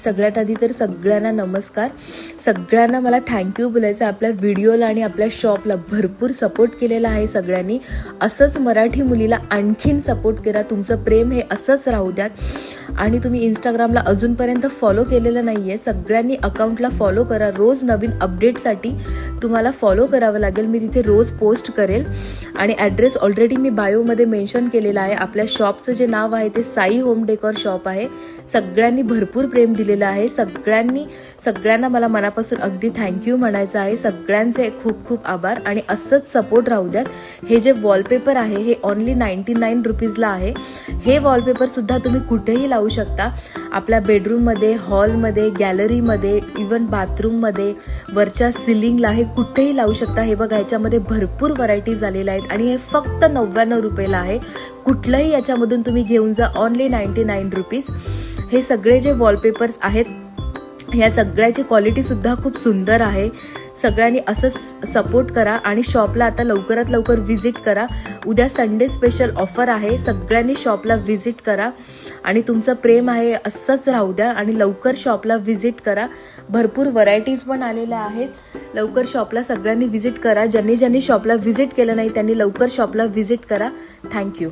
सगळ्यात आधी तर सगळ्यांना नमस्कार. सगळ्यांना मला थँक्यू बोलायचं आहे. आपल्या व्हिडिओला आणि आपल्या शॉपला भरपूर सपोर्ट केलेला आहे सगळ्यांनी. असंच मराठी मुलीला आणखीन सपोर्ट करा. तुमचं प्रेम हे असंच राहू द्यात. आणि तुम्ही इंस्टाग्रामला अजूनपर्यंत फॉलो केलेलं नाही आहे, सगळ्यांनी अकाउंटला फॉलो करा. रोज नवीन अपडेटसाठी तुम्हाला फॉलो करावं लागेल. मी तिथे रोज पोस्ट करेल. आणि ॲड्रेस ऑलरेडी मी बायोमध्ये मेन्शन केलेला आहे. आपल्या शॉपचं जे नाव आहे ते साई होम डेकोर शॉप आहे. सगळ्यांनी भरपूर प्रेम दिलेलं आहे. सगळ्यांना मला मनापासून अगदी थँक्यू म्हणायचं आहे. सगळ्यांचे खूप खूप आभार आणि असंच सपोर्ट राहू द्यात. हे जे वॉलपेपर आहे हे ओन्ली 99 रुपीजला आहे. हे वॉलपेपरसुद्धा तुम्ही कुठेही लावू शकता. आपल्या बेडरूममध्ये, हॉलमध्ये, गॅलरीमध्ये, इवन बाथरूममध्ये, वरच्या सिलिंगला हे कुठेही लावू शकता. हे बघा, ह्याच्यामध्ये भरपूर व्हरायटीज आलेल्या आहेत आणि हे फक्त 99 रुपयाला आहे. कुठलंही याच्यामधून तुम्ही घेऊन जा, ओन्ली 99 रुपीज. हे सगळे जे वॉलपेपर्स आहेत ह्या सगळ्याची क्वालिटीसुद्धा खूप सुंदर आहे. सगळ्यांनी असंच सपोर्ट करा आणि शॉपला आता लवकरात लवकर व्हिजिट करा. उद्या संडे स्पेशल ऑफर आहे. सगळ्यांनी शॉपला व्हिजिट करा आणि तुमचं प्रेम आहे असंच राहू द्या आणि लवकर शॉपला व्हिजिट करा. भरपूर व्हरायटीज पण आलेल्या आहेत. लवकर शॉपला सगळ्यांनी व्हिजिट करा. ज्यांनी शॉपला व्हिजिट केलं नाही त्यांनी लवकर शॉपला व्हिजिट करा. थँक्यू.